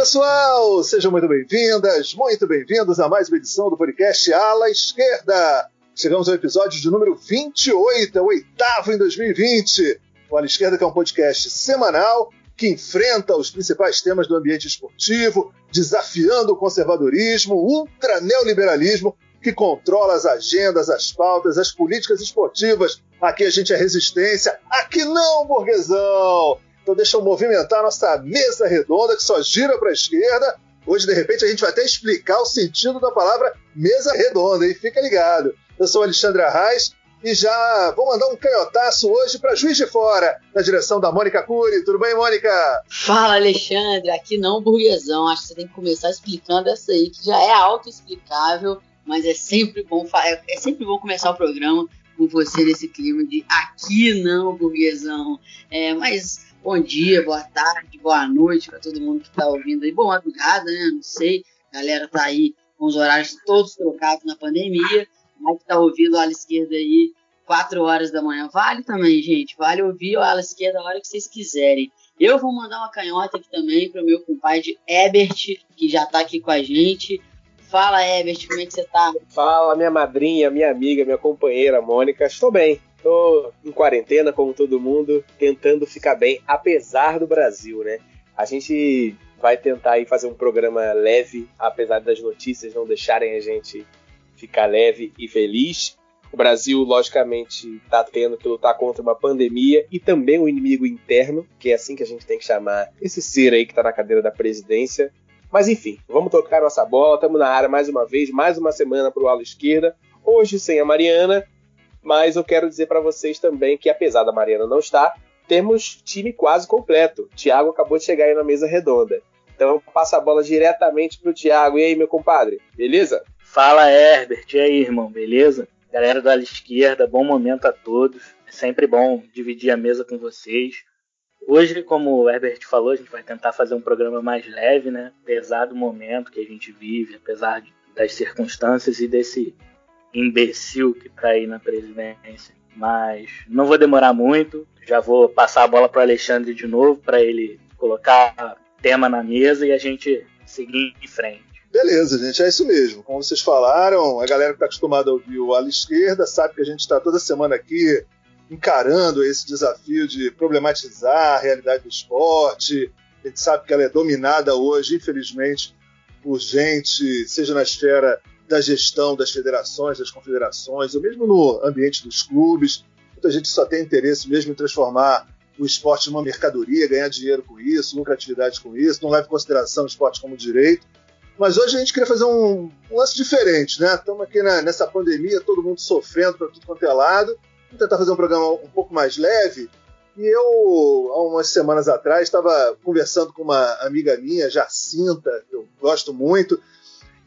pessoal! Sejam muito bem-vindas, muito bem-vindos a mais uma edição do podcast Ala Esquerda. Chegamos ao episódio de número 28, é o oitavo em 2020. O Ala Esquerda, que é um podcast semanal que enfrenta os principais temas do ambiente esportivo, desafiando o conservadorismo, o ultraneoliberalismo, que controla as agendas, as pautas, as políticas esportivas. Aqui a gente é resistência, aqui não, burguesão! Então deixa eu movimentar a nossa mesa redonda que só gira para a esquerda. Hoje, de repente, a gente vai até explicar o sentido da palavra mesa redonda, hein? Fica ligado. Eu sou o Alexandre Arraes e já vou mandar um canhotaço hoje para Juiz de Fora, na direção da Mônica Cury. Tudo bem, Mônica? Fala, Alexandre. Aqui não, burguesão. Acho que você tem que começar explicando essa aí, que já é autoexplicável, mas é sempre bom começar o programa com você nesse clima de aqui não, burguesão. Mas bom dia, boa tarde, boa noite para todo mundo que está ouvindo aí. Boa madrugada, né? Não sei. A galera tá aí com os horários todos trocados na pandemia. Mas que tá ouvindo o Ala Esquerda aí 4 horas da manhã. Vale também, gente. Vale ouvir o Ala Esquerda a hora que vocês quiserem. Eu vou mandar uma canhota aqui também pro meu compadre Ebert, que já tá aqui com a gente. Fala, Ebert, como é que você tá? Fala, minha madrinha, minha amiga, minha companheira Mônica. Estou bem. Estou em quarentena, como todo mundo, tentando ficar bem, apesar do Brasil, né? A gente vai tentar aí fazer um programa leve, apesar das notícias não deixarem a gente ficar leve e feliz. O Brasil, logicamente, está tendo que lutar contra uma pandemia e também um inimigo interno, que é assim que a gente tem que chamar esse ser aí que está na cadeira da presidência. Mas enfim, vamos tocar nossa bola, estamos na área mais uma vez, mais uma semana para o Ala Esquerda, hoje sem a Mariana, mas eu quero dizer para vocês também que apesar da Mariana não estar, temos time quase completo. O Thiago acabou de chegar aí na mesa redonda. Então passa a bola diretamente para o Thiago. E aí, meu compadre, beleza? Fala, Herbert. E aí, irmão, beleza? Galera do Ala Esquerda, bom momento a todos. É sempre bom dividir a mesa com vocês. Hoje, como o Herbert falou, a gente vai tentar fazer um programa mais leve, né? Apesar do momento que a gente vive, apesar das circunstâncias e desse imbecil que tá aí na presidência. Mas não vou demorar muito. Já vou passar a bola para o Alexandre de novo, para ele colocar tema na mesa e a gente seguir em frente. Beleza, gente, é isso mesmo. Como vocês falaram, a galera que está acostumada a ouvir o Ala Esquerda sabe que a gente está toda semana aqui encarando esse desafio de problematizar a realidade do esporte. A gente sabe que ela é dominada hoje, infelizmente, por gente, seja na esfera da gestão das federações, das confederações, ou mesmo no ambiente dos clubes. Muita gente só tem interesse mesmo em transformar o esporte numa mercadoria, ganhar dinheiro com isso, lucratividade com isso, não leva em consideração o esporte como direito. Mas hoje a gente queria fazer um lance diferente, né? Estamos aqui nessa pandemia, todo mundo sofrendo para tudo quanto é lado. Vamos tentar fazer um programa um pouco mais leve. E eu, há umas semanas atrás, estava conversando com uma amiga minha, Jacinta, que eu gosto muito,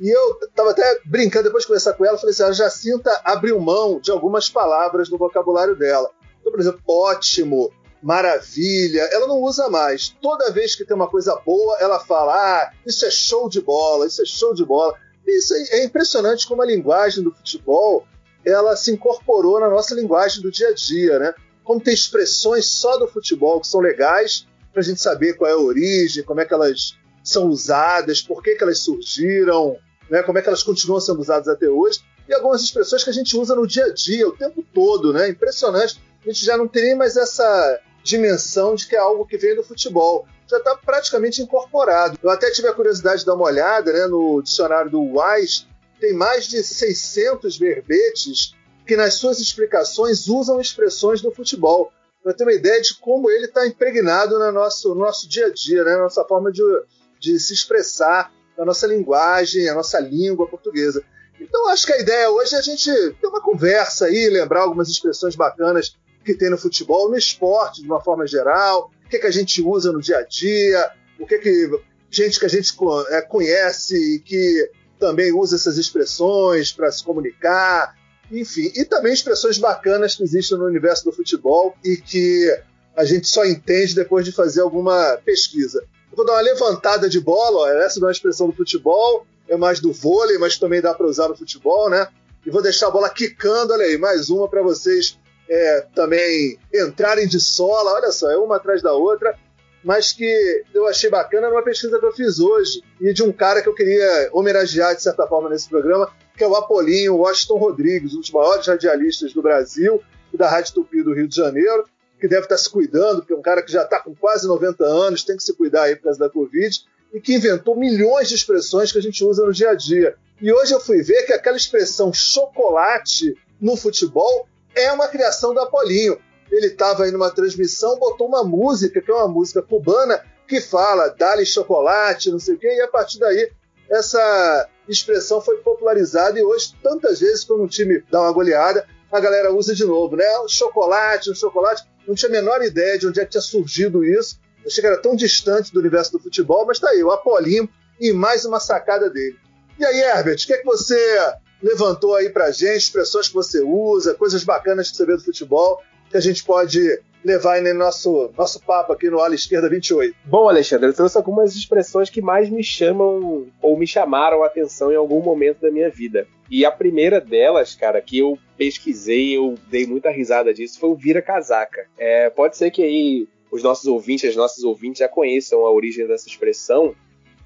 e eu estava até brincando, depois de conversar com ela, falei assim, a Jacinta abriu mão de algumas palavras no vocabulário dela. Então, por exemplo, ótimo, maravilha, ela não usa mais. Toda vez que tem uma coisa boa, ela fala, isso é show de bola, isso é show de bola. Isso é impressionante como a linguagem do futebol, ela se incorporou na nossa linguagem do dia a dia, né? Como tem expressões só do futebol que são legais para a gente saber qual é a origem, como é que elas são usadas, por que elas surgiram, né? Como é que elas continuam sendo usadas até hoje, e algumas expressões que a gente usa no dia a dia, o tempo todo, né? Impressionante. A gente já não tem nem mais essa dimensão de que é algo que vem do futebol. Já está praticamente incorporado. Eu até tive a curiosidade de dar uma olhada, né, no dicionário do Wise, tem mais de 600 verbetes que nas suas explicações usam expressões do futebol. Para ter uma ideia de como ele está impregnado no nosso dia a dia, né, na nossa forma de se expressar, na nossa linguagem, a nossa língua portuguesa. Então acho que a ideia hoje é a gente ter uma conversa aí, lembrar algumas expressões bacanas que tem no futebol, no esporte de uma forma geral, o que a gente usa no dia a dia, o que gente que a gente conhece e que também usa essas expressões para se comunicar, enfim, e também expressões bacanas que existem no universo do futebol e que a gente só entende depois de fazer alguma pesquisa. Eu vou dar uma levantada de bola, essa não é uma expressão do futebol, é mais do vôlei, mas também dá para usar no futebol, né? E vou deixar a bola quicando, olha aí, mais uma para vocês também entrarem de sola, olha só, é uma atrás da outra. mas que eu achei bacana numa pesquisa que eu fiz hoje, e de um cara que eu queria homenagear, de certa forma, nesse programa, que é o Apolinho Washington Rodrigues, um dos maiores radialistas do Brasil e da Rádio Tupi do Rio de Janeiro, que deve estar se cuidando, porque é um cara que já está com quase 90 anos, tem que se cuidar aí por causa da Covid, e que inventou milhões de expressões que a gente usa no dia a dia. E hoje eu fui ver que aquela expressão chocolate no futebol é uma criação do Apolinho. Ele estava aí numa transmissão, botou uma música, que é uma música cubana, que fala dá-lhe chocolate, não sei o quê, e a partir daí essa expressão foi popularizada e hoje, tantas vezes, quando um time dá uma goleada, a galera usa de novo, né? Um chocolate. Não tinha a menor ideia de onde é que tinha surgido isso. Eu achei que era tão distante do universo do futebol, mas tá aí, o Apolinho e mais uma sacada dele. E aí, Herbert, o que é que você levantou aí pra gente, expressões que você usa, coisas bacanas que você vê do futebol, que a gente pode levar aí no nosso papo aqui no Ala Esquerda 28? Bom, Alexandre, eu trouxe algumas expressões que mais me chamam ou me chamaram a atenção em algum momento da minha vida. E a primeira delas, cara, que eu pesquisei, eu dei muita risada disso, foi o vira-casaca. Pode ser que aí os nossos ouvintes, as nossas ouvintes já conheçam a origem dessa expressão,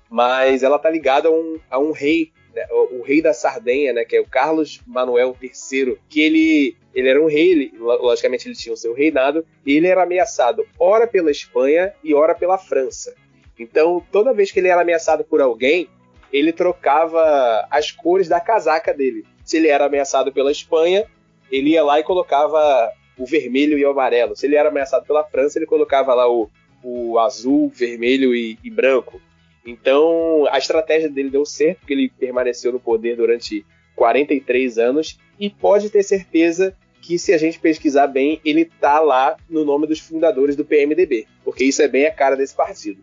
mas ela tá ligada a um rei, né, o rei da Sardenha, né, que é o Carlos Manuel III, que ele era um rei, logicamente ele tinha o seu reinado, e ele era ameaçado ora pela Espanha e ora pela França. Então, toda vez que ele era ameaçado por alguém, ele trocava as cores da casaca dele. Se ele era ameaçado pela Espanha, ele ia lá e colocava o vermelho e o amarelo. Se ele era ameaçado pela França, ele colocava lá o azul, vermelho e branco. Então, a estratégia dele deu certo, porque ele permaneceu no poder durante 43 anos, e pode ter certeza que, se a gente pesquisar bem, ele tá lá no nome dos fundadores do PMDB, porque isso é bem a cara desse partido.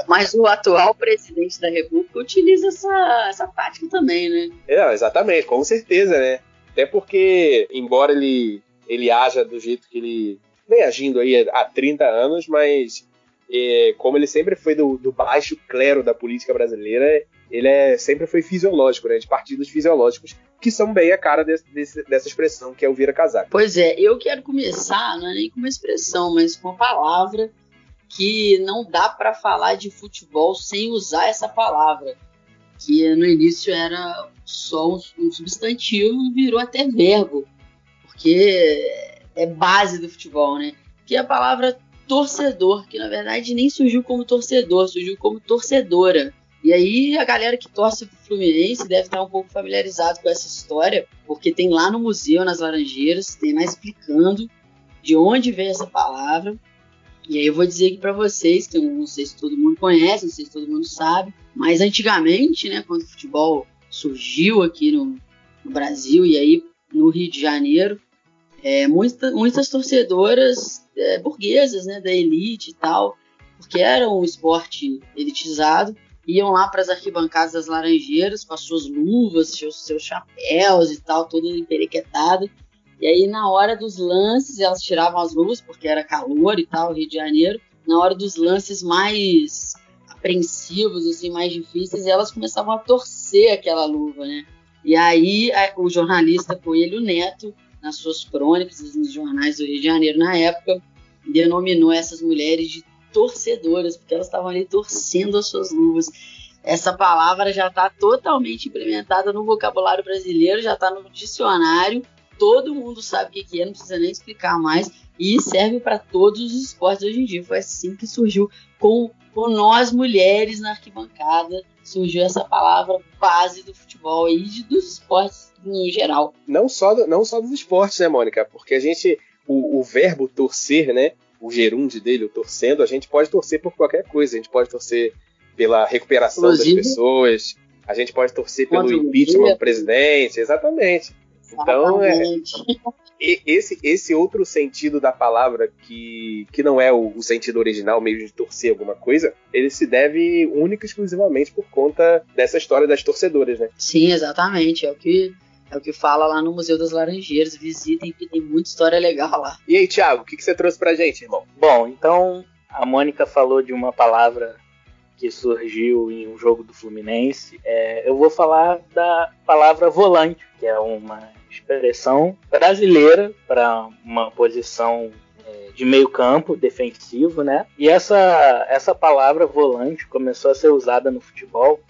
Mas o atual presidente da República utiliza essa prática também, né? Exatamente, com certeza, né? Até porque, embora ele haja do jeito que ele vem agindo aí há 30 anos, mas como ele sempre foi do baixo clero da política brasileira, ele sempre foi fisiológico, né? De partidos fisiológicos, que são bem a cara dessa expressão, que é o vira-casaca. Pois é, eu quero começar, não é nem com uma expressão, mas com uma palavra que não dá para falar de futebol sem usar essa palavra, que no início era só um substantivo e virou até verbo, porque é base do futebol, né? Que é a palavra torcedor, que na verdade nem surgiu como torcedor, surgiu como torcedora. E aí a galera que torce pro Fluminense deve estar um pouco familiarizado com essa história, porque tem lá no museu, nas Laranjeiras, tem lá explicando de onde vem essa palavra. E aí eu vou dizer aqui para vocês, que eu não sei se todo mundo conhece, não sei se todo mundo sabe, mas antigamente, né, quando o futebol surgiu aqui no Brasil e aí no Rio de Janeiro, muitas torcedoras burguesas, né, da elite e tal, porque era um esporte elitizado, iam lá para as arquibancadas das Laranjeiras com as suas luvas, seus chapéus e tal, toda emperequetada. E aí, na hora dos lances, elas tiravam as luvas, porque era calor e tal, Rio de Janeiro. Na hora dos lances mais apreensivos, assim, mais difíceis, elas começavam a torcer aquela luva, né? E aí, o jornalista Coelho Neto, nas suas crônicas, nos jornais do Rio de Janeiro na época, denominou essas mulheres de torcedoras, porque elas estavam ali torcendo as suas luvas. Essa palavra já está totalmente implementada no vocabulário brasileiro, já está no dicionário. Todo mundo sabe o que é, não precisa nem explicar mais, e serve para todos os esportes hoje em dia. Foi assim que surgiu com nós mulheres na arquibancada, surgiu essa palavra base do futebol e dos esportes em geral. Não só dos esportes, né, Mônica? Porque o verbo torcer, né, o gerúndio dele, o torcendo, a gente pode torcer por qualquer coisa. A gente pode torcer pela recuperação das pessoas, a gente pode torcer pelo impeachment do presidente, exatamente. Então, esse outro sentido da palavra, que não é o sentido original mesmo de torcer alguma coisa, ele se deve única e exclusivamente por conta dessa história das torcedoras, né? Sim, exatamente. É o que fala lá no Museu das Laranjeiras. Visitem, que tem muita história legal lá. E aí, Thiago, o que você trouxe pra gente, irmão? Bom, então a Mônica falou de uma palavra que surgiu em um jogo do Fluminense. Eu vou falar da palavra volante, que é uma expressão brasileira para uma posição de meio campo, defensivo, né? E essa palavra volante começou a ser usada no futebol.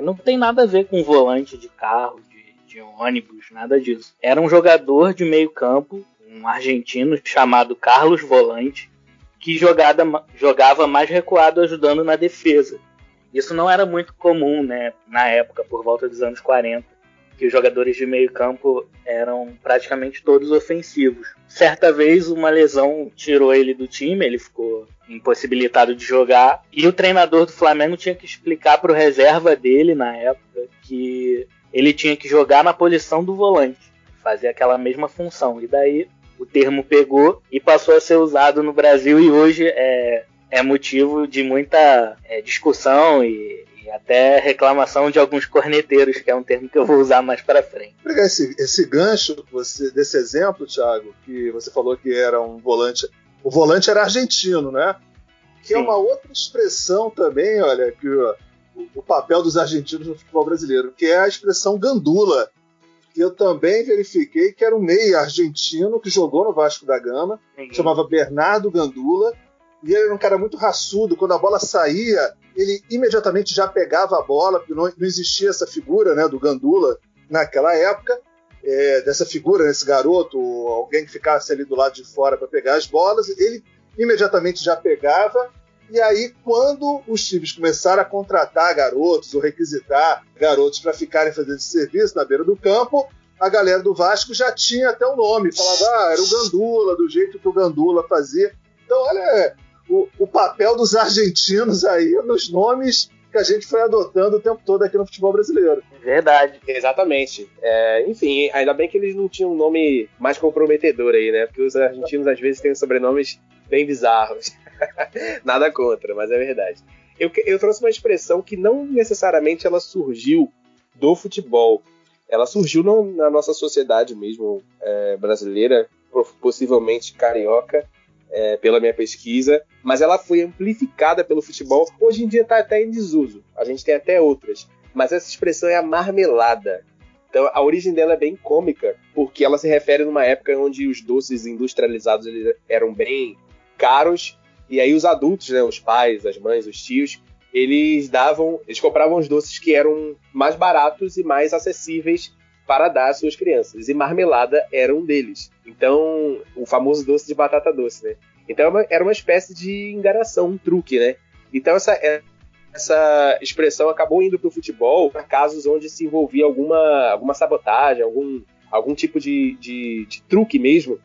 Não tem nada a ver com volante de carro, de ônibus, nada disso. Era um jogador de meio campo, um argentino chamado Carlos Volante, que jogava mais recuado, ajudando na defesa. Isso não era muito comum, né, na época, por volta dos anos 40, que os jogadores de meio campo eram praticamente todos ofensivos. Certa vez uma lesão tirou ele do time, ele ficou impossibilitado de jogar, e o treinador do Flamengo tinha que explicar para o reserva dele, na época, que ele tinha que jogar na posição do volante, fazer aquela mesma função. E daí o termo pegou e passou a ser usado no Brasil, e hoje é motivo de muita discussão e até reclamação de alguns corneteiros, que é um termo que eu vou usar mais para frente. Pegar esse gancho desse exemplo, Thiago, que você falou que era um volante. O volante era argentino, né? Que Sim. É uma outra expressão também, olha, que o papel dos argentinos no futebol brasileiro, que é a expressão gandula, que eu também verifiquei que era um meia argentino que jogou no Vasco da Gama, chamava Bernardo Gandula, e ele era um cara muito raçudo. Quando a bola saía, ele imediatamente já pegava a bola, porque não existia essa figura, né, do Gandula naquela época, dessa figura, desse garoto, alguém que ficasse ali do lado de fora para pegar as bolas. Ele imediatamente já pegava, e aí quando os times começaram a contratar garotos ou requisitar garotos para ficarem fazendo esse serviço na beira do campo, a galera do Vasco já tinha até o nome, falava, era o Gandula, do jeito que o Gandula fazia. Então, olha o papel dos argentinos aí nos nomes que a gente foi adotando o tempo todo aqui no futebol brasileiro. Verdade. Exatamente. Enfim, ainda bem que eles não tinham um nome mais comprometedor aí, né? Porque os argentinos às vezes têm sobrenomes bem bizarros. Nada contra, mas é verdade. Eu trouxe uma expressão que não necessariamente ela surgiu do futebol. Ela surgiu na nossa sociedade mesmo, brasileira, possivelmente carioca, pela minha pesquisa, mas ela foi amplificada pelo futebol. Hoje em dia está até em desuso, a gente tem até outras, mas essa expressão é a marmelada. Então a origem dela é bem cômica, porque ela se refere numa época onde os doces industrializados eles eram bem caros, e aí os adultos, né, os pais, as mães, os tios, eles compravam os doces que eram mais baratos e mais acessíveis para dar às suas crianças. E marmelada era um deles. Então, o famoso doce de batata doce, né? Então, era uma espécie de enganação, um truque, né? Então, essa expressão acabou indo para o futebol para casos onde se envolvia alguma sabotagem, algum tipo de truque mesmo,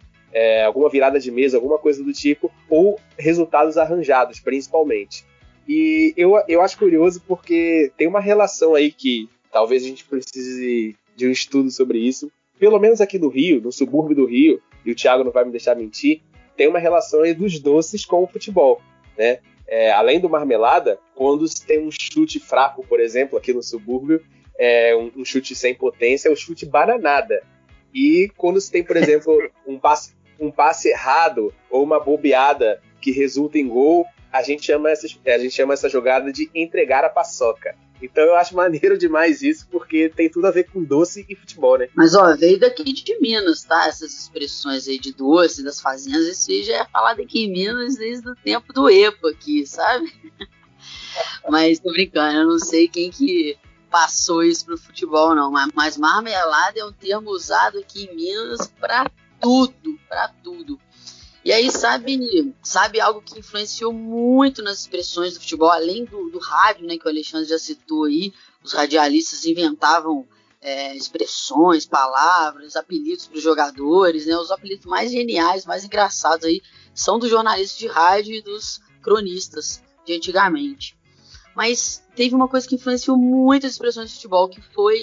alguma virada de mesa, alguma coisa do tipo, ou resultados arranjados, principalmente. E eu acho curioso porque tem uma relação aí que talvez a gente precise de um estudo sobre isso. Pelo menos aqui no Rio, no subúrbio do Rio, e o Thiago não vai me deixar mentir, tem uma relação aí dos doces com o futebol, né? Além do marmelada, quando se tem um chute fraco, por exemplo, aqui no subúrbio, um chute sem potência, é o chute bananada. E quando se tem, por exemplo, um passe errado ou uma bobeada que resulta em gol, a gente chama essa jogada de entregar a paçoca. Então eu acho maneiro demais isso, porque tem tudo a ver com doce e futebol, né? Mas veio daqui de Minas, tá? Essas expressões aí de doce, das fazendas, isso aí já é falado aqui em Minas desde o tempo do EPA aqui, sabe? Mas tô brincando, eu não sei quem que passou isso pro futebol, não. Mas marmelada é um termo usado aqui em Minas pra tudo, pra tudo. E aí, sabe algo que influenciou muito nas expressões do futebol, além do rádio, né, que o Alexandre já citou aí, os radialistas inventavam expressões, palavras, apelidos para os jogadores, né, os apelidos mais geniais, mais engraçados aí, são dos jornalistas de rádio e dos cronistas de antigamente. Mas teve uma coisa que influenciou muito as expressões do futebol,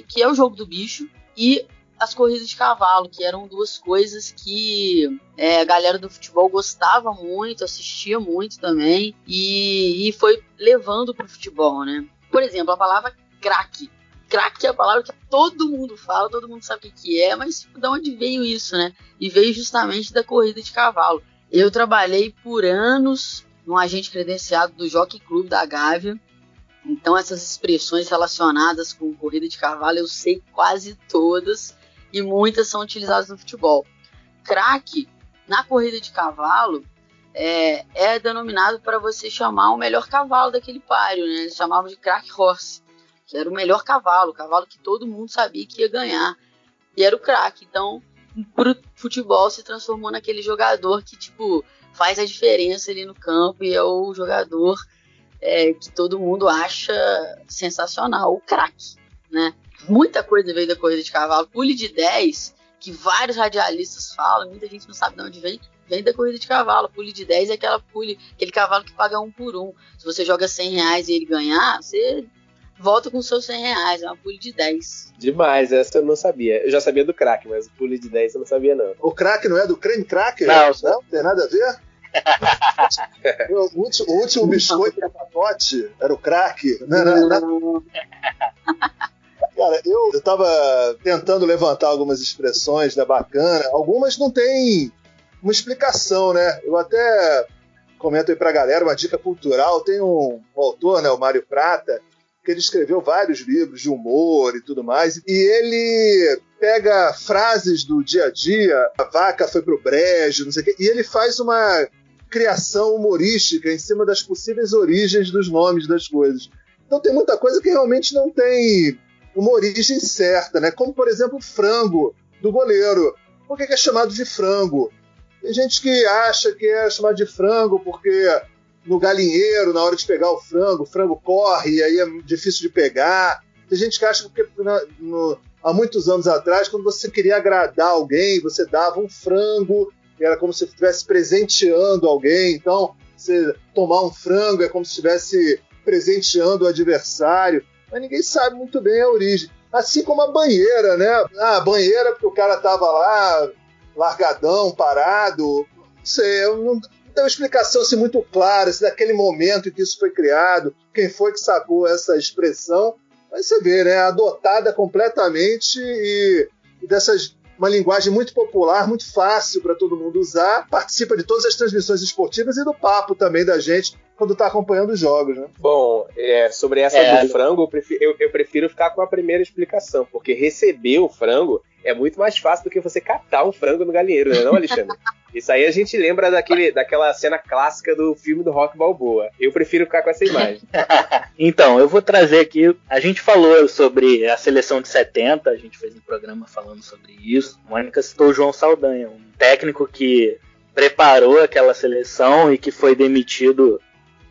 que é o jogo do bicho e as corridas de cavalo, que eram duas coisas que a galera do futebol gostava muito, assistia muito também, e foi levando pro futebol, né? Por exemplo, a palavra craque. Craque é a palavra que todo mundo fala, todo mundo sabe o que é, mas de onde veio isso, né? E veio justamente da corrida de cavalo. Eu trabalhei por anos num agente credenciado do Jockey Club da Gávea, então essas expressões relacionadas com corrida de cavalo eu sei quase todas, e muitas são utilizadas no futebol. Craque na corrida de cavalo, é denominado para você chamar o melhor cavalo daquele páreo, né? Eles chamavam de crack horse, que era o melhor cavalo, o cavalo que todo mundo sabia que ia ganhar, e era o craque. Então, pro futebol se transformou naquele jogador que, tipo, faz a diferença ali no campo e é o jogador que todo mundo acha sensacional, o craque, né? Muita coisa veio da corrida de cavalo. Pule de 10, que vários radialistas falam, muita gente não sabe de onde vem da corrida de cavalo. Pule de 10 é aquele cavalo que paga 1 por 1. Se você joga R$100 e ele ganhar, você volta com seus R$100, é uma pule de 10. Demais, essa eu não sabia. Eu já sabia do crack, mas o pule de 10 eu não sabia, não. O crack não é do creme cracker? Não, tem nada a ver? O último biscoito da pacote era o crack. Não. Cara, eu tava tentando levantar algumas expressões, né, bacana. Algumas não tem uma explicação, né? Eu até comento aí pra galera, uma dica cultural. Tem um autor, né, o Mário Prata, que ele escreveu vários livros de humor e tudo mais, e ele pega frases do dia a dia, a vaca foi pro brejo, não sei o quê, e ele faz uma criação humorística em cima das possíveis origens dos nomes das coisas. Então tem muita coisa que realmente não tem uma origem certa, né? Como, por exemplo, o frango do goleiro. Por que é chamado de frango? Tem gente que acha que é chamado de frango porque no galinheiro, na hora de pegar o frango corre e aí é difícil de pegar. Tem gente que acha que há muitos anos atrás, quando você queria agradar alguém, você dava um frango, era como se estivesse presenteando alguém. Então, você tomar um frango é como se estivesse presenteando o adversário. Mas ninguém sabe muito bem a origem. Assim como a banheira, né? A banheira porque o cara estava lá, largadão, parado. Não sei, não tem uma explicação assim, muito clara, se daquele momento em que isso foi criado, quem foi que sacou essa expressão. Mas você vê, né? Adotada completamente e uma linguagem muito popular, muito fácil para todo mundo usar, participa de todas as transmissões esportivas e do papo também da gente quando está acompanhando os jogos, né? Bom, sobre essa do frango, eu prefiro ficar com a primeira explicação, porque receber o frango é muito mais fácil do que você catar um frango no galinheiro, né, não, Alexandre? Isso aí a gente lembra daquela cena clássica do filme do Rock Balboa. Eu prefiro ficar com essa imagem. Então, eu vou trazer aqui... A gente falou sobre a seleção de 70, a gente fez um programa falando sobre isso. A Mônica citou o João Saldanha, um técnico que preparou aquela seleção e que foi demitido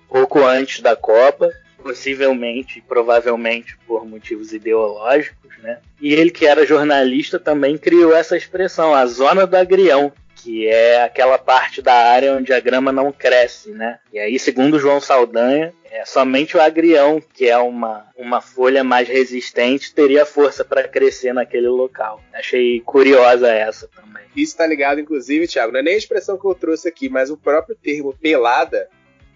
pouco antes da Copa, possivelmente, provavelmente por motivos ideológicos, né? E ele, que era jornalista, também criou essa expressão, a zona do agrião, que é aquela parte da área onde a grama não cresce, né? E aí, segundo João Saldanha, somente o agrião, que é uma folha mais resistente, teria força para crescer naquele local. Achei curiosa essa também. Isso tá ligado, inclusive, Thiago, não é nem a expressão que eu trouxe aqui, mas o próprio termo pelada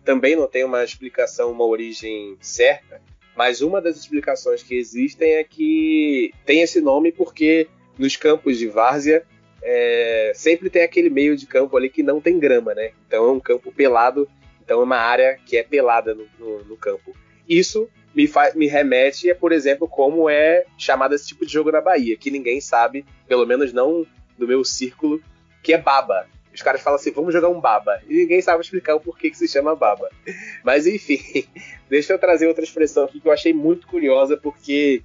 também não tem uma explicação, uma origem certa, mas uma das explicações que existem é que tem esse nome porque nos campos de várzea sempre tem aquele meio de campo ali que não tem grama, né? Então é um campo pelado, então é uma área que é pelada no campo. Isso me remete por exemplo, como é chamado esse tipo de jogo na Bahia, que ninguém sabe, pelo menos não do meu círculo, que é baba. Os caras falam assim, vamos jogar um baba. E ninguém sabe explicar o porquê que se chama baba. Mas enfim, deixa eu trazer outra expressão aqui que eu achei muito curiosa, porque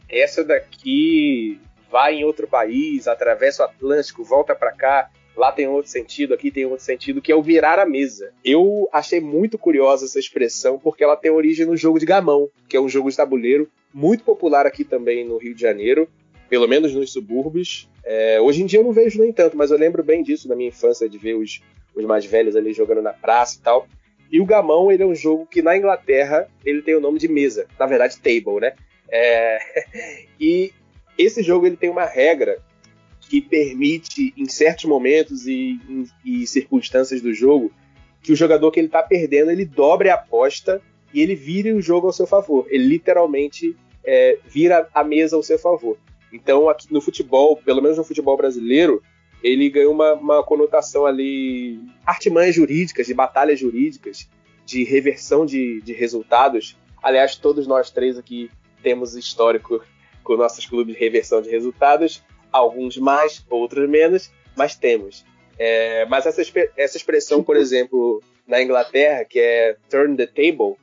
essa daqui vai em outro país, atravessa o Atlântico, volta pra cá, lá tem outro sentido, aqui tem outro sentido, que é o virar a mesa. Eu achei muito curiosa essa expressão, porque ela tem origem no jogo de gamão, que é um jogo de tabuleiro muito popular aqui também no Rio de Janeiro, pelo menos nos subúrbios. Hoje em dia eu não vejo nem tanto, mas eu lembro bem disso na minha infância, de ver os mais velhos ali jogando na praça e tal. E o gamão, ele é um jogo que na Inglaterra ele tem o nome de mesa, na verdade table, né? E esse jogo ele tem uma regra que permite, em certos momentos e circunstâncias do jogo, que o jogador que ele está perdendo, ele dobre a aposta e ele vire o jogo ao seu favor. Ele literalmente vira a mesa ao seu favor. Então, aqui no futebol, pelo menos no futebol brasileiro, ele ganhou uma conotação ali, artimanhas jurídicas, de batalhas jurídicas, de reversão de resultados. Aliás, todos nós três aqui temos histórico com nossos clubes de reversão de resultados, alguns mais, outros menos, mas temos. Mas essa expressão, por exemplo, na Inglaterra, que é turn the table,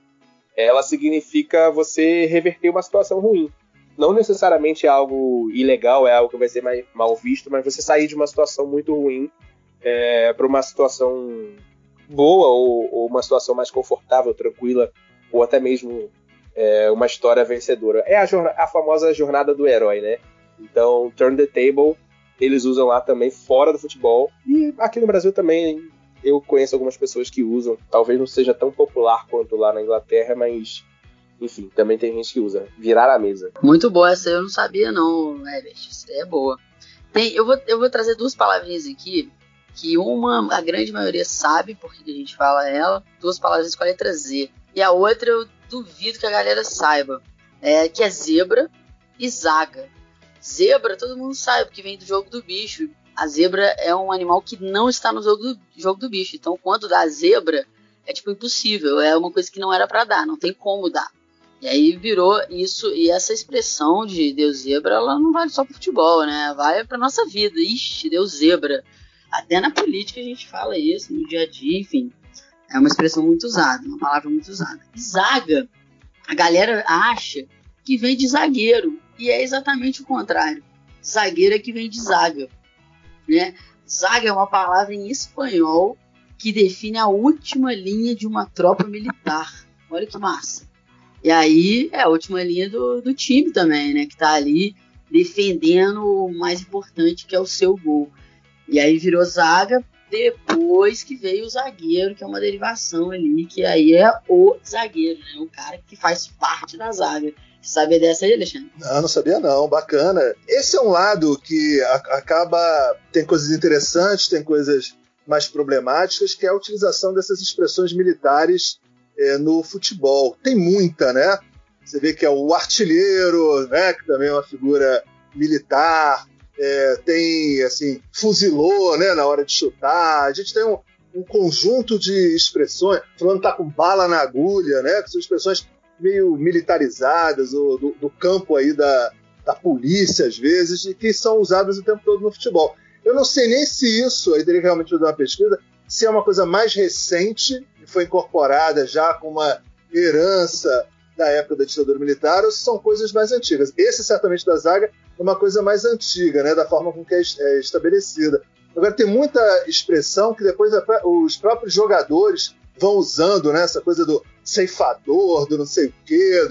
ela significa você reverter uma situação ruim. Não necessariamente é algo ilegal, é algo que vai ser mais mal visto, mas você sair de uma situação muito ruim para uma situação boa ou uma situação mais confortável, tranquila, ou até mesmo uma história vencedora. É a famosa jornada do herói, né? Então, turn the table, eles usam lá também fora do futebol. E aqui no Brasil também eu conheço algumas pessoas que usam. Talvez não seja tão popular quanto lá na Inglaterra, mas, enfim, também tem gente que usa. Virar a mesa. Muito boa, essa eu não sabia não, Herbert. Isso é boa. Eu vou trazer duas palavrinhas aqui, que uma a grande maioria sabe porque a gente fala ela, duas palavras com a letra Z. E a outra eu duvido que a galera saiba, que é zebra e zaga. Zebra todo mundo sabe, porque vem do jogo do bicho. A zebra é um animal que não está no jogo do bicho. Então, quando dá zebra, é tipo impossível. É uma coisa que não era para dar, não tem como dar. E aí virou isso. E essa expressão de deu zebra, ela não vale só pro futebol, né? Vale pra nossa vida. Ixi, deu zebra. Até na política a gente fala isso, no dia a dia, enfim. É uma expressão muito usada, uma palavra muito usada. E zaga, a galera acha que vem de zagueiro. E é exatamente o contrário. Zagueiro é que vem de zaga. Né? Zaga é uma palavra em espanhol que define a última linha de uma tropa militar. Olha que massa. E aí é a última linha do time também, né? Que tá ali defendendo o mais importante, que é o seu gol. E aí virou zaga depois que veio o zagueiro, que é uma derivação ali, que aí é o zagueiro, né? O cara que faz parte da zaga. Você sabia dessa aí, Alexandre? Não sabia não, bacana. Esse é um lado que acaba... Tem coisas interessantes, tem coisas mais problemáticas, que é a utilização dessas expressões militares no futebol. Tem muita, né? Você vê que é o artilheiro, né? Que também é uma figura militar. Tem, assim, fuzilou, né? Na hora de chutar. A gente tem um conjunto de expressões. Falando tá com bala na agulha, né? Que são expressões meio militarizadas, ou do campo aí da polícia, às vezes, e que são usadas o tempo todo no futebol. Eu não sei nem se isso, aí teria que realmente fazer uma pesquisa, se é uma coisa mais recente, que foi incorporada já com uma herança da época da ditadura militar, ou se são coisas mais antigas. Esse, certamente, da zaga é uma coisa mais antiga, né, da forma com que é estabelecida. Agora, tem muita expressão que depois os próprios jogadores vão usando, né, essa coisa do ceifador, do não sei o quê,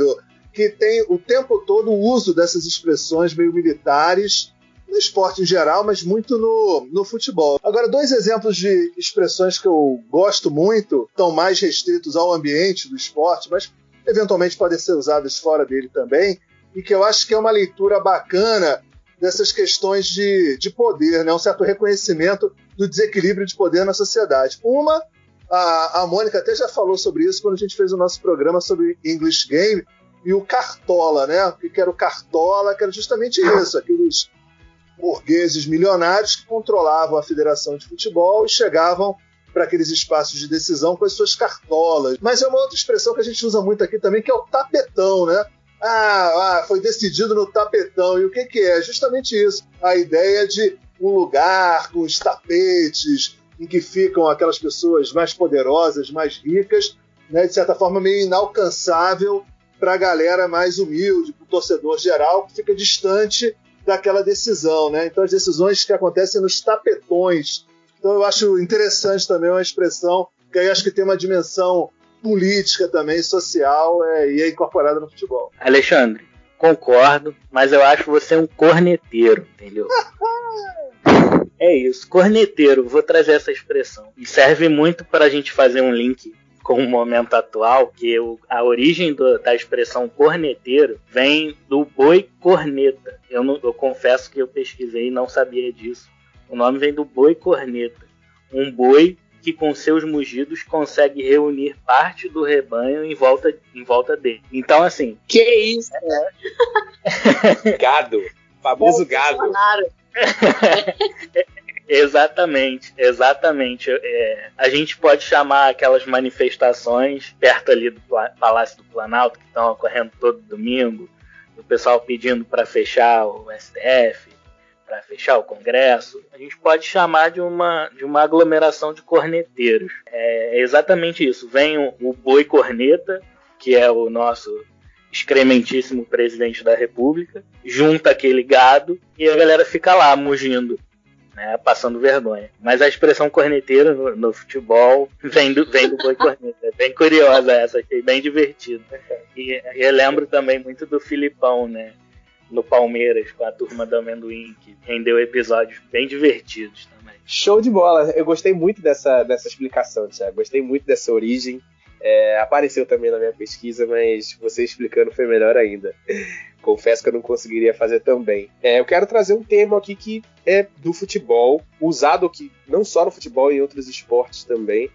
que tem o tempo todo o uso dessas expressões meio militares, no esporte em geral, mas muito no futebol. Agora, dois exemplos de expressões que eu gosto muito, estão mais restritos ao ambiente do esporte, mas eventualmente podem ser usadas fora dele também, e que eu acho que é uma leitura bacana dessas questões de poder, né, um certo reconhecimento do desequilíbrio de poder na sociedade. Uma, a Mônica até já falou sobre isso quando a gente fez o nosso programa sobre English Game, e o Cartola, né? O que era o Cartola? Que era justamente isso, aqueles burgueses milionários que controlavam a federação de futebol e chegavam para aqueles espaços de decisão com as suas cartolas. Mas é uma outra expressão que a gente usa muito aqui também, que é o tapetão, né? Foi decidido no tapetão. E o que é? Justamente isso. A ideia de um lugar com os tapetes em que ficam aquelas pessoas mais poderosas, mais ricas, né? De certa forma meio inalcançável para a galera mais humilde, para o torcedor geral, que fica distante daquela decisão, né? Então, as decisões que acontecem nos tapetões. Então, eu acho interessante também uma expressão que aí acho que tem uma dimensão política também, social, e é incorporada no futebol. Alexandre, concordo, mas eu acho você um corneteiro, entendeu? É isso, corneteiro, vou trazer essa expressão. E serve muito para a gente fazer um link com o momento atual, que a origem da expressão corneteiro vem do boi corneta. Eu confesso que eu pesquisei e não sabia disso. O nome vem do boi corneta. Um boi que com seus mugidos consegue reunir parte do rebanho em volta dele. Então, assim... Que isso? Gado. Famoso gado. Exatamente. A gente pode chamar aquelas manifestações perto ali do Palácio do Planalto, que estão ocorrendo todo domingo, o pessoal pedindo para fechar o STF, para fechar o Congresso, a gente pode chamar de uma aglomeração de corneteiros. É exatamente isso. Vem o boi corneta, que é o nosso excrementíssimo presidente da República, junta aquele gado e a galera fica lá mugindo, né, passando vergonha. Mas a expressão corneteiro no futebol vem do boi corneta. É bem curiosa essa, achei bem divertido. E eu lembro também muito do Filipão, né, no Palmeiras, com a turma do amendoim, que rendeu episódios bem divertidos também. Show de bola! Eu gostei muito dessa explicação, Thiago. Gostei muito dessa origem. Apareceu também na minha pesquisa, mas você explicando foi melhor ainda. Confesso que eu não conseguiria fazer tão bem. Eu quero trazer um termo aqui que é do futebol, usado aqui, não só no futebol, em outros esportes também,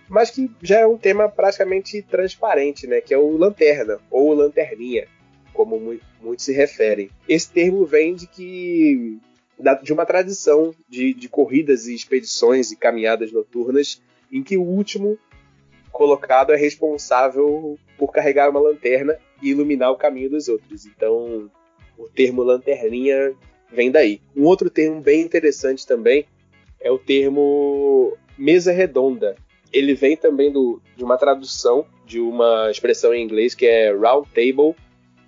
mas que já é um tema praticamente transparente, né? Que é o lanterna, ou lanterninha, como muitos se referem. Esse termo vem de uma tradição de corridas e expedições e caminhadas noturnas em que o último colocado é responsável por carregar uma lanterna e iluminar o caminho dos outros. Então, o termo lanterninha vem daí. Um outro termo bem interessante também é o termo mesa redonda. Ele vem também de uma tradução de uma expressão em inglês que é round table,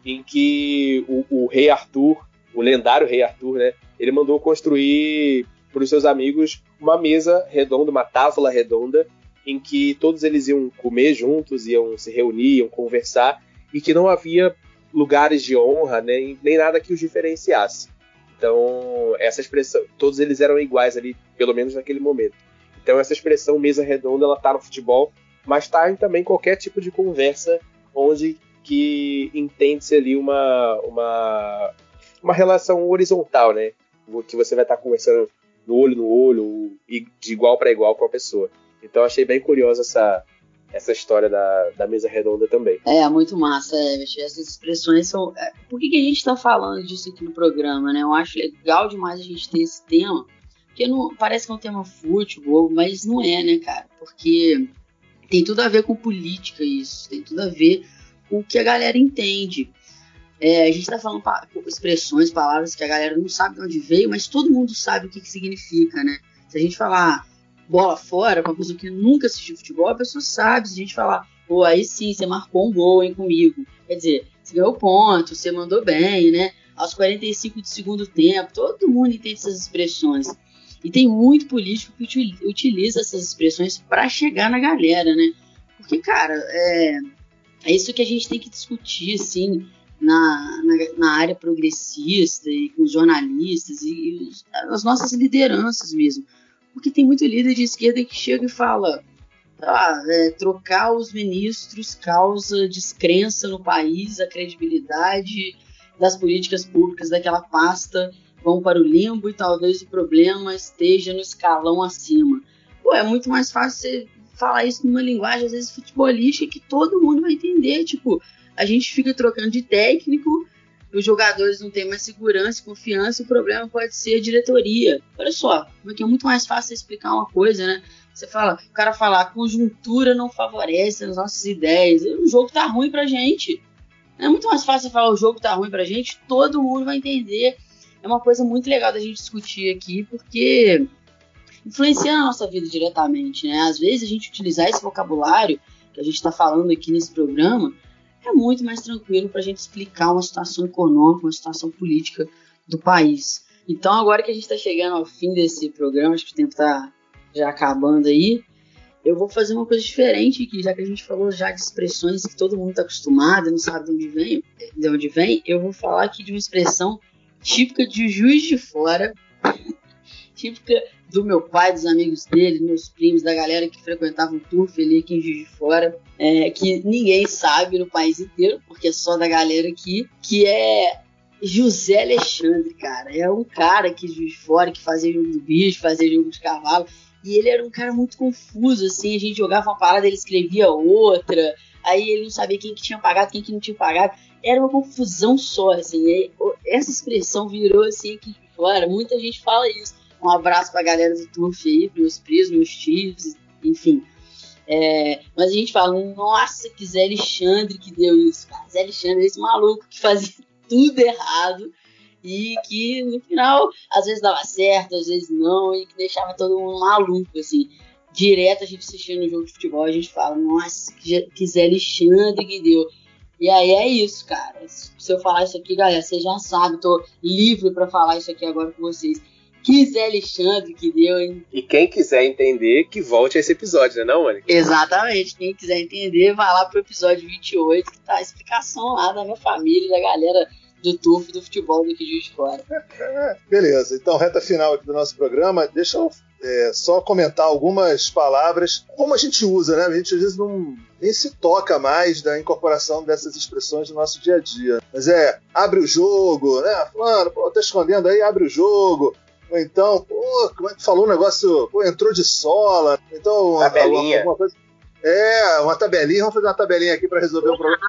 em que o rei Arthur, o lendário rei Arthur, né, ele mandou construir para os seus amigos uma mesa redonda, uma tábua redonda, em que todos eles iam comer juntos, iam se reunir, iam conversar, e que não havia lugares de honra, né, nem nada que os diferenciasse. Então, essa expressão, todos eles eram iguais ali, pelo menos naquele momento. Então, essa expressão mesa redonda, ela está no futebol, mas está em também qualquer tipo de conversa onde que entende-se ali uma relação horizontal, né, que você vai estar conversando no olho e de igual para igual com a pessoa. Então achei bem curiosa essa história da mesa redonda também. Muito massa, essas expressões são... Por que a gente está falando disso aqui no programa, né? Eu acho legal demais a gente ter esse tema, porque parece que é um tema futebol, mas não é, né, cara? Porque tem tudo a ver com política isso, tem tudo a ver com o que a galera entende. A gente está falando expressões, palavras que a galera não sabe de onde veio, mas todo mundo sabe o que significa, né? Se a gente falar bola fora, com uma pessoa que nunca assistiu futebol, a pessoa sabe. Se a gente falar, pô, aí sim, você marcou um gol, hein, comigo. Quer dizer, você ganhou ponto, você mandou bem, né? Aos 45 do segundo tempo, todo mundo entende essas expressões. E tem muito político que utiliza essas expressões para chegar na galera, né? Porque, cara, é isso que a gente tem que discutir, assim, na área progressista e com os jornalistas e as nossas lideranças mesmo. Porque tem muito líder de esquerda que chega e fala trocar os ministros causa descrença no país, a credibilidade das políticas públicas daquela pasta vão para o limbo e talvez o problema esteja no escalão acima. Pô, é muito mais fácil você falar isso numa linguagem, às vezes, futebolística, que todo mundo vai entender. Tipo, a gente fica trocando de técnico, os jogadores não têm mais segurança e confiança, o problema pode ser a diretoria. Olha só, porque é muito mais fácil explicar uma coisa, né? O cara fala, a conjuntura não favorece as nossas ideias, o jogo tá ruim pra gente. É muito mais fácil falar, o jogo tá ruim pra gente, todo mundo vai entender. É uma coisa muito legal da gente discutir aqui, porque influencia na nossa vida diretamente, né? Às vezes a gente utilizar esse vocabulário que a gente tá falando aqui nesse programa é muito mais tranquilo para a gente explicar uma situação econômica, uma situação política do país. Então, agora que a gente está chegando ao fim desse programa, acho que o tempo está já acabando aí, eu vou fazer uma coisa diferente aqui, já que a gente falou já de expressões que todo mundo está acostumado, não sabe de onde vem, eu vou falar aqui de uma expressão típica de Juiz de Fora, típica do meu pai, dos amigos dele, meus primos, da galera que frequentava o Turf ali aqui em Juiz de Fora, que ninguém sabe no país inteiro, porque é só da galera aqui, que é José Alexandre, cara. É um cara aqui de Juiz de Fora que fazia jogo do bicho, fazia jogo de cavalo, e ele era um cara muito confuso, assim, a gente jogava uma parada, ele escrevia outra, aí ele não sabia quem que tinha pagado, quem que não tinha pagado, era uma confusão só, assim, e essa expressão virou, assim, aqui de fora, muita gente fala isso. Um abraço pra galera do Turf aí, meus primos, meus tios, enfim. Mas a gente fala, nossa, que Zé Alexandre que deu isso, cara. Zé Alexandre, esse maluco que fazia tudo errado. e que no final às vezes dava certo, às vezes não, e que deixava todo mundo maluco, assim. Direto a gente assistindo um jogo de futebol, a gente fala, nossa, que Zé Alexandre que deu. E aí é isso, cara. Se eu falar isso aqui, galera, vocês já sabem, tô livre pra falar isso aqui agora com vocês. Que Zé Alexandre que deu, hein? E quem quiser entender, que volte a esse episódio, né não, Mônica? Exatamente. Quem quiser entender, vai lá pro episódio 28, que tá a explicação lá da minha família, da galera do turf do futebol daqui de Juiz de Fora. Beleza, então reta final aqui do nosso programa, deixa eu só comentar algumas palavras, como a gente usa, né? A gente às vezes nem se toca mais da incorporação dessas expressões no nosso dia a dia. Mas abre o jogo, né? Fulano, pô, tá escondendo aí, abre o jogo. Ou então, pô, como é que falou um negócio, pô, entrou de sola. Então, tabelinha. Alguma coisa. Uma tabelinha, vamos fazer uma tabelinha aqui para resolver o problema.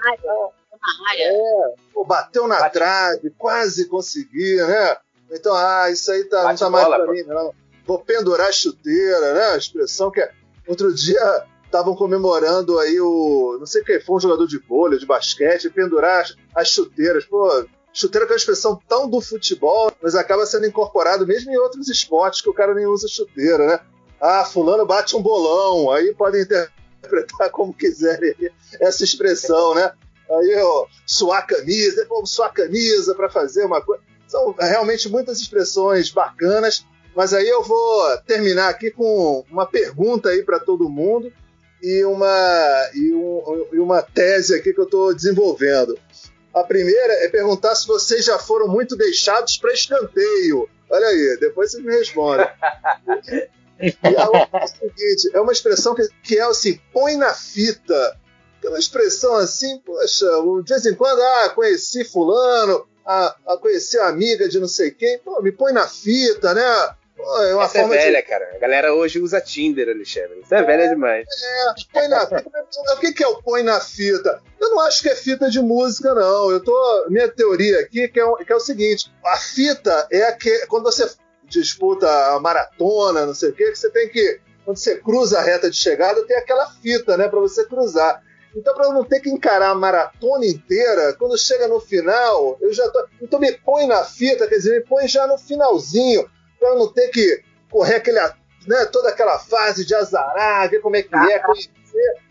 Pô, bateu na trave, quase conseguia, né? Então, isso aí não tá mais pra mim, não. Vou pendurar a chuteira, né? A expressão que outro dia estavam comemorando aí não sei quem foi, um jogador de vôlei, de basquete, pendurar as chuteiras. Pô, chuteira que é uma expressão tão do futebol, mas acaba sendo incorporado mesmo em outros esportes que o cara nem usa chuteira, né? Fulano bate um bolão, aí podem interpretar como quiserem essa expressão, né? Aí, suar a camisa, vamos suar a camisa para fazer uma coisa. São realmente muitas expressões bacanas, mas aí eu vou terminar aqui com uma pergunta aí para todo mundo e uma tese aqui que eu estou desenvolvendo. A primeira é perguntar se vocês já foram muito deixados para escanteio. Olha aí, depois vocês me respondem. E a outra é o seguinte, é uma expressão que é assim, põe na fita. Aquela expressão assim, poxa, de vez em quando, conheci fulano, conheci a amiga de não sei quem, pô, me põe na fita, né? Pô, é uma essa forma é velha, cara. A galera hoje usa Tinder, Alexandre. Isso é velha demais. Põe na fita. O que é o põe na fita? Eu não acho que é fita de música, não. Minha teoria aqui que é o seguinte, a fita quando você disputa a maratona, não sei o quê, que você tem que, quando você cruza a reta de chegada, tem aquela fita, né, para você cruzar. Então, para eu não ter que encarar a maratona inteira, quando chega no final, então me põe na fita, quer dizer, me põe já no finalzinho, para eu não ter que correr toda aquela fase de azarar, ver como é que é, conhecer.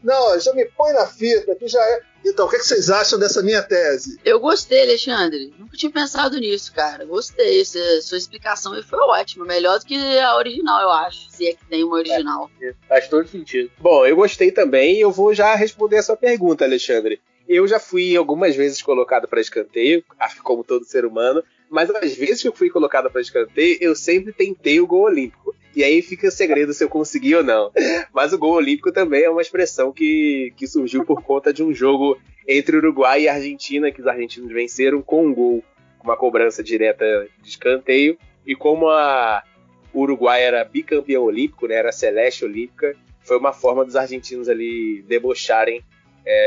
Não, já me põe na fita, que já é. Então, o que vocês acham dessa minha tese? Eu gostei, Alexandre. Nunca tinha pensado nisso, cara. Gostei. Sua explicação aí foi ótima. Melhor do que a original, eu acho. Se é que tem uma original. Faz todo sentido. Bom, eu gostei também e eu vou já responder a sua pergunta, Alexandre. Eu já fui algumas vezes colocado para escanteio, acho que como todo ser humano, mas às vezes que eu fui colocado para escanteio, eu sempre tentei o gol olímpico. E aí fica o segredo se eu consegui ou não. Mas o gol olímpico também é uma expressão que surgiu por conta de um jogo entre Uruguai e Argentina, que os argentinos venceram com um gol, uma cobrança direta de escanteio. E como o Uruguai era bicampeão olímpico, né, era celeste olímpica, foi uma forma dos argentinos ali debocharem,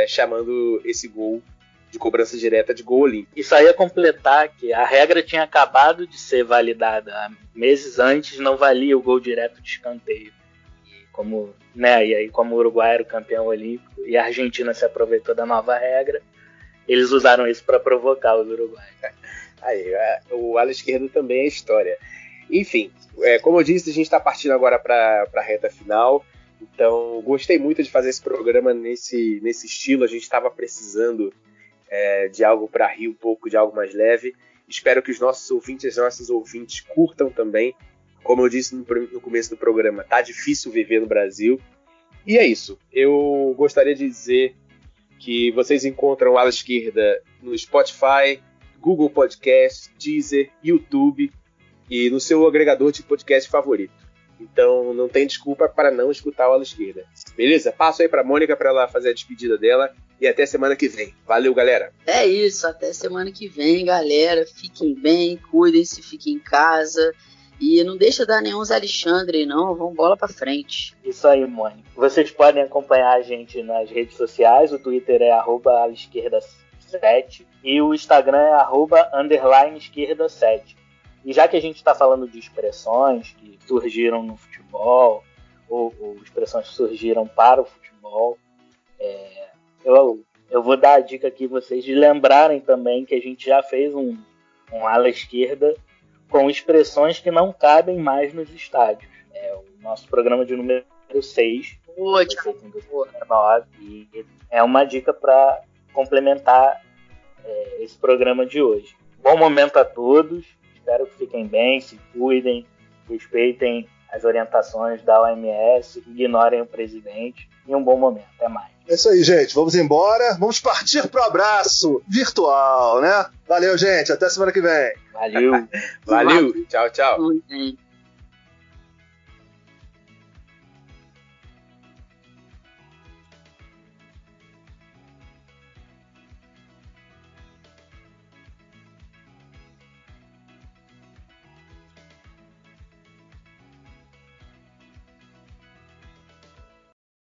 chamando esse gol de cobrança direta de gol olímpico. Isso aí é completar que a regra tinha acabado de ser validada. Meses antes não valia o gol direto de escanteio. E aí, como o Uruguai era o campeão olímpico e a Argentina se aproveitou da nova regra, eles usaram isso para provocar os uruguaios. Aí, o ala esquerdo também é história. Enfim, como eu disse, a gente está partindo agora para a reta final. Então, gostei muito de fazer esse programa nesse estilo. A gente estava precisando de algo para rir um pouco, de algo mais leve. Espero que os nossos ouvintes, as nossas ouvintes curtam também. Como eu disse no começo do programa, tá difícil viver no Brasil. E é isso. Eu gostaria de dizer que vocês encontram o Ala Esquerda no Spotify, Google Podcast, Deezer, YouTube e no seu agregador de podcast favorito. Então não tem desculpa para não escutar o Ala Esquerda. Beleza? Passo aí para a Mônica para ela fazer a despedida dela. E até semana que vem. Valeu, galera. É isso, até semana que vem, galera. Fiquem bem, cuidem-se, fiquem em casa. E não deixa dar nenhum Zé Alexandre, não. Vamos bola pra frente. Isso aí, Mônica. Vocês podem acompanhar a gente nas redes sociais. O Twitter é @alaesquerda7 e o Instagram é _esquerda7. E já que a gente está falando de expressões que surgiram no futebol, ou expressões que surgiram para o futebol, eu vou dar a dica aqui vocês de lembrarem também que a gente já fez um um ala esquerda com expressões que não cabem mais nos estádios. É o nosso programa de número 6. Boa, Thiago. E é uma dica para complementar esse programa de hoje. Bom momento a todos. Espero que fiquem bem, se cuidem, respeitem as orientações da OMS, ignorem o presidente. E um bom momento. Até mais. É isso aí, gente. Vamos embora. Vamos partir pro abraço virtual, né? Valeu, gente. Até semana que vem. Valeu. Valeu. Tchau, tchau. Muito bem.